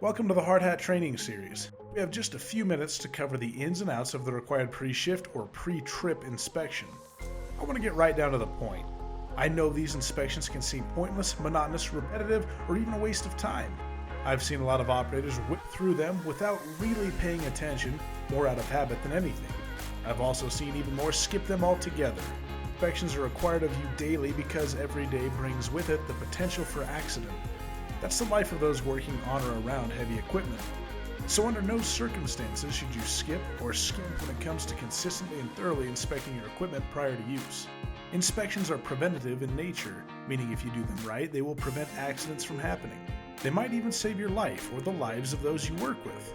Welcome to the Hard Hat Training Series. We have just a few minutes to cover the ins and outs of the required pre-shift or pre-trip inspection. I want to get right down to the point. I know these inspections can seem pointless, monotonous, repetitive, or even a waste of time. I've seen a lot of operators whip through them without really paying attention, more out of habit than anything. I've also seen even more skip them altogether. Inspections are required of you daily because every day brings with it the potential for accident. That's the life of those working on or around heavy equipment. So under no circumstances should you skip or skimp when it comes to consistently and thoroughly inspecting your equipment prior to use. Inspections are preventative in nature, meaning if you do them right, they will prevent accidents from happening. They might even save your life or the lives of those you work with.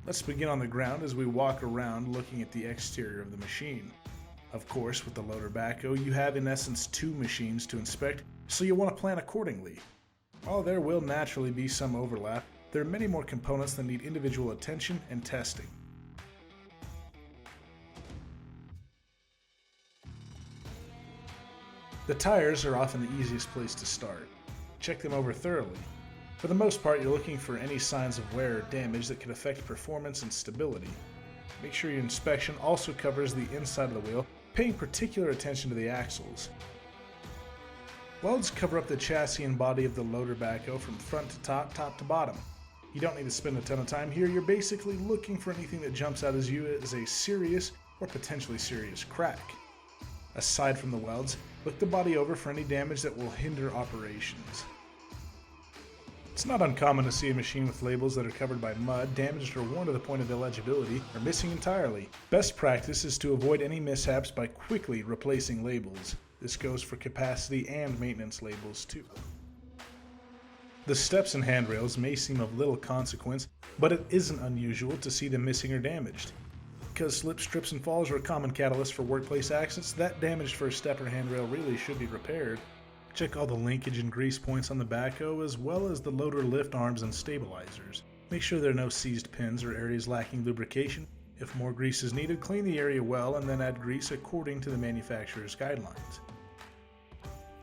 Let's begin on the ground as we walk around looking at the exterior of the machine. Of course, with the loader backhoe, you have in essence two machines to inspect, so you'll want to plan accordingly. While there will naturally be some overlap, there are many more components that need individual attention and testing. The tires are often the easiest place to start. Check them over thoroughly. For the most part, you're looking for any signs of wear or damage that could affect performance and stability. Make sure your inspection also covers the inside of the wheel, paying particular attention to the axles. Welds cover up the chassis and body of the loader backhoe from front to top to bottom. You don't need to spend a ton of time here, you're basically looking for anything that jumps out as you as a serious or potentially serious crack. Aside from the welds, look the body over for any damage that will hinder operations. It's not uncommon to see a machine with labels that are covered by mud, damaged or worn to the point of illegibility, or missing entirely. Best practice is to avoid any mishaps by quickly replacing labels. This goes for capacity and maintenance labels too. The steps and handrails may seem of little consequence, but it isn't unusual to see them missing or damaged. Because slips, trips, and falls are a common catalyst for workplace accidents, that damaged first step or handrail really should be repaired. Check all the linkage and grease points on the backhoe as well as the loader lift arms and stabilizers. Make sure there are no seized pins or areas lacking lubrication. If more grease is needed, clean the area well and then add grease according to the manufacturer's guidelines.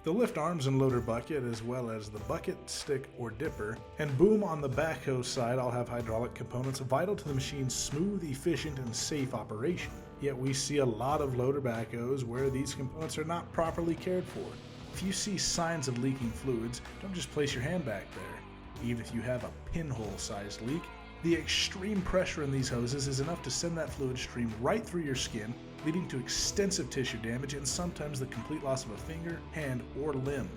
The lift arms and loader bucket, as well as the bucket, stick, or dipper, and boom on the backhoe side all have hydraulic components vital to the machine's smooth, efficient, and safe operation. Yet we see a lot of loader backhoes where these components are not properly cared for. If you see signs of leaking fluids, don't just place your hand back there. Even if you have a pinhole-sized leak, the extreme pressure in these hoses is enough to send that fluid stream right through your skin, leading to extensive tissue damage and sometimes the complete loss of a finger, hand, or limb.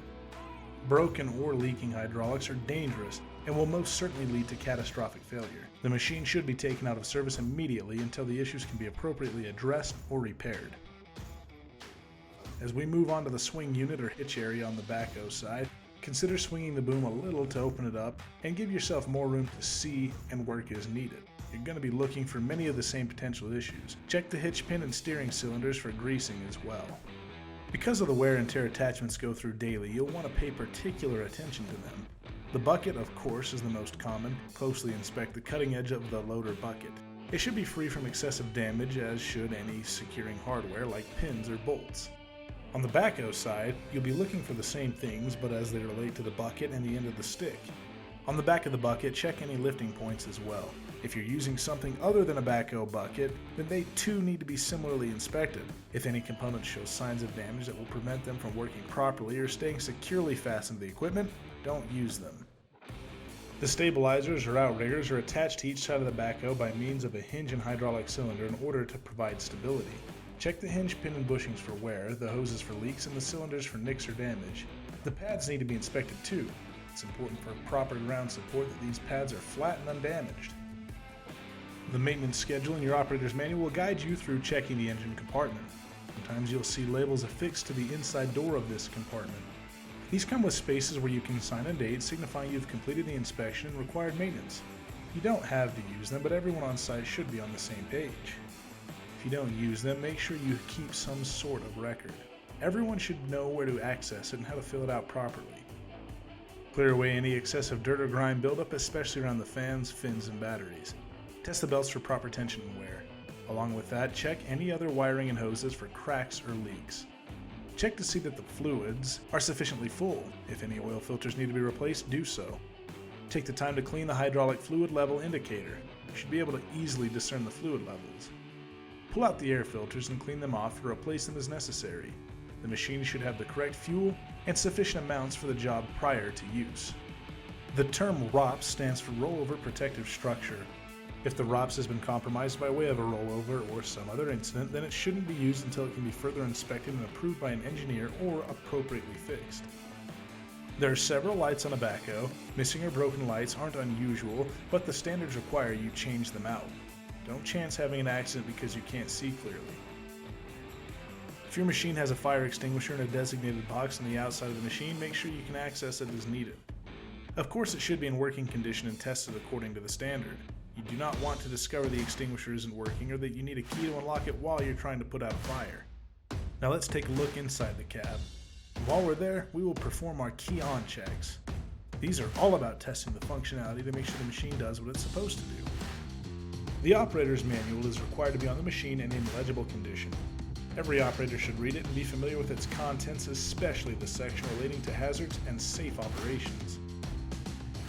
Broken or leaking hydraulics are dangerous and will most certainly lead to catastrophic failure. The machine should be taken out of service immediately until the issues can be appropriately addressed or repaired. As we move on to the swing unit or hitch area on the backhoe side, consider swinging the boom a little to open it up and give yourself more room to see and work as needed. You're going to be looking for many of the same potential issues. Check the hitch pin and steering cylinders for greasing as well. Because of the wear and tear attachments go through daily, you'll want to pay particular attention to them. The bucket, of course, is the most common. Closely inspect the cutting edge of the loader bucket. It should be free from excessive damage, as should any securing hardware like pins or bolts. On the backhoe side, you'll be looking for the same things, but as they relate to the bucket and the end of the stick. On the back of the bucket, check any lifting points as well. If you're using something other than a backhoe bucket, then they too need to be similarly inspected. If any components show signs of damage that will prevent them from working properly or staying securely fastened to the equipment, don't use them. The stabilizers or outriggers are attached to each side of the backhoe by means of a hinge and hydraulic cylinder in order to provide stability. Check the hinge pin and bushings for wear, the hoses for leaks, and the cylinders for nicks or damage. The pads need to be inspected too. It's important for proper ground support that these pads are flat and undamaged. The maintenance schedule in your operator's manual will guide you through checking the engine compartment. Sometimes you'll see labels affixed to the inside door of this compartment. These come with spaces where you can sign a date signifying you've completed the inspection and required maintenance. You don't have to use them, but everyone on site should be on the same page. If you don't use them, make sure you keep some sort of record. Everyone should know where to access it and how to fill it out properly. Clear away any excessive dirt or grime buildup, especially around the fans, fins, and batteries. Test the belts for proper tension and wear. Along with that, check any other wiring and hoses for cracks or leaks. Check to see that the fluids are sufficiently full. If any oil filters need to be replaced, do so. Take the time to clean the hydraulic fluid level indicator. You should be able to easily discern the fluid levels. Pull out the air filters and clean them off to replace them as necessary. The machine should have the correct fuel and sufficient amounts for the job prior to use. The term ROPS stands for Rollover Protective Structure. If the ROPS has been compromised by way of a rollover or some other incident, then it shouldn't be used until it can be further inspected and approved by an engineer or appropriately fixed. There are several lights on a backhoe. Missing or broken lights aren't unusual, but the standards require you change them out. Don't chance having an accident because you can't see clearly. If your machine has a fire extinguisher in a designated box on the outside of the machine, make sure you can access it as needed. Of course, it should be in working condition and tested according to the standard. You do not want to discover the extinguisher isn't working or that you need a key to unlock it while you're trying to put out a fire. Now let's take a look inside the cab. While we're there, we will perform our key on checks. These are all about testing the functionality to make sure the machine does what it's supposed to do. The operator's manual is required to be on the machine and in legible condition. Every operator should read it and be familiar with its contents, especially the section relating to hazards and safe operations.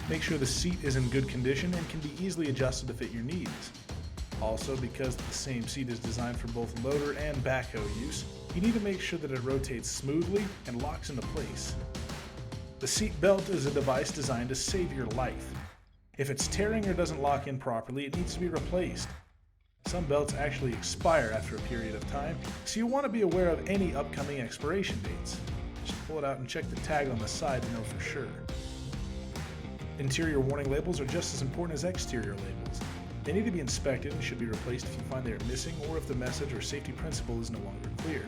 Make sure the seat is in good condition and can be easily adjusted to fit your needs. Also, because the same seat is designed for both loader and backhoe use, you need to make sure that it rotates smoothly and locks into place. The seat belt is a device designed to save your life. If it's tearing or doesn't lock in properly, it needs to be replaced. Some belts actually expire after a period of time, so you want to be aware of any upcoming expiration dates. Just pull it out and check the tag on the side to know for sure. Interior warning labels are just as important as exterior labels. They need to be inspected and should be replaced if you find they are missing or if the message or safety principle is no longer clear.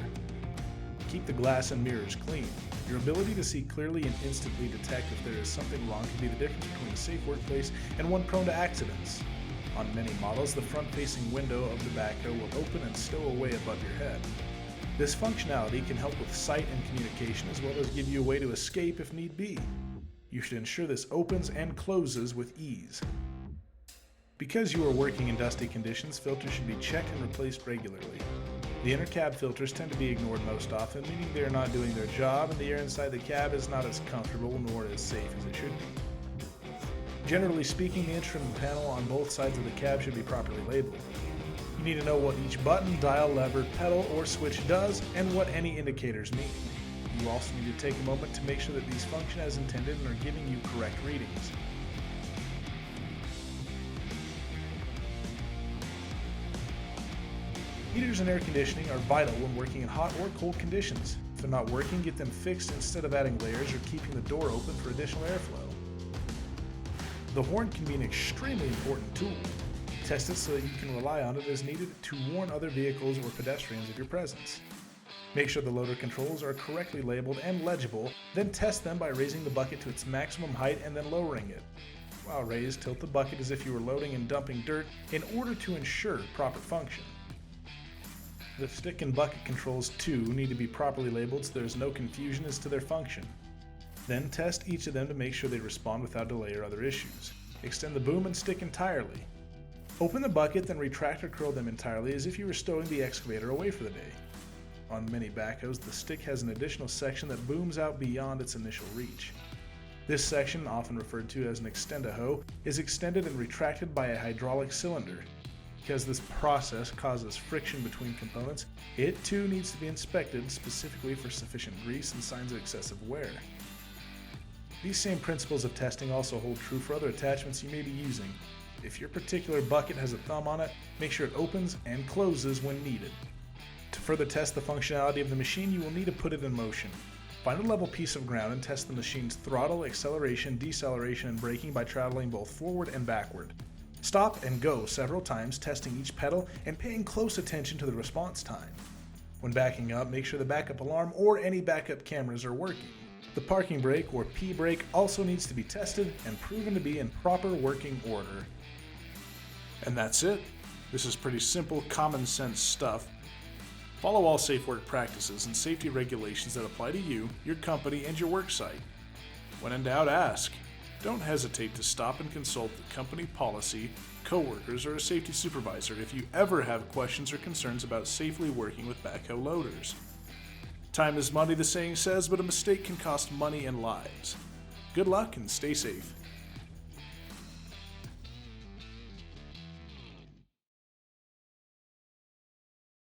Keep the glass and mirrors clean. Your ability to see clearly and instantly detect if there is something wrong can be the difference between a safe workplace and one prone to accidents. On many models, the front-facing window of the backhoe will open and stow away above your head. This functionality can help with sight and communication as well as give you a way to escape if need be. You should ensure this opens and closes with ease. Because you are working in dusty conditions, filters should be checked and replaced regularly. The inner cab filters tend to be ignored most often, meaning they are not doing their job and the air inside the cab is not as comfortable nor as safe as it should be. Generally speaking, the instrument panel on both sides of the cab should be properly labeled. You need to know what each button, dial, lever, pedal, or switch does and what any indicators mean. You also need to take a moment to make sure that these function as intended and are giving you correct readings. Heaters and air conditioning are vital when working in hot or cold conditions. If they're not working, get them fixed instead of adding layers or keeping the door open for additional airflow. The horn can be an extremely important tool. Test it so that you can rely on it as needed to warn other vehicles or pedestrians of your presence. Make sure the loader controls are correctly labeled and legible, then test them by raising the bucket to its maximum height and then lowering it. While raised, tilt the bucket as if you were loading and dumping dirt in order to ensure proper function. The stick and bucket controls too need to be properly labeled so there is no confusion as to their function. Then test each of them to make sure they respond without delay or other issues. Extend the boom and stick entirely. Open the bucket, then retract or curl them entirely as if you were stowing the excavator away for the day. On many backhoes, the stick has an additional section that booms out beyond its initial reach. This section, often referred to as an extend-a-hoe, is extended and retracted by a hydraulic cylinder. Because this process causes friction between components, it too needs to be inspected specifically for sufficient grease and signs of excessive wear. These same principles of testing also hold true for other attachments you may be using. If your particular bucket has a thumb on it, make sure it opens and closes when needed. To further test the functionality of the machine, you will need to put it in motion. Find a level piece of ground and test the machine's throttle, acceleration, deceleration, and braking by traveling both forward and backward. Stop and go several times, testing each pedal and paying close attention to the response time. When backing up, make sure the backup alarm or any backup cameras are working. The parking brake or P brake also needs to be tested and proven to be in proper working order. And that's it. This is pretty simple, common sense stuff. Follow all safe work practices and safety regulations that apply to you, your company, and your work site. When in doubt, ask. Don't hesitate to stop and consult the company policy, coworkers, or a safety supervisor if you ever have questions or concerns about safely working with backhoe loaders. Time is money, the saying says, but a mistake can cost money and lives. Good luck and stay safe.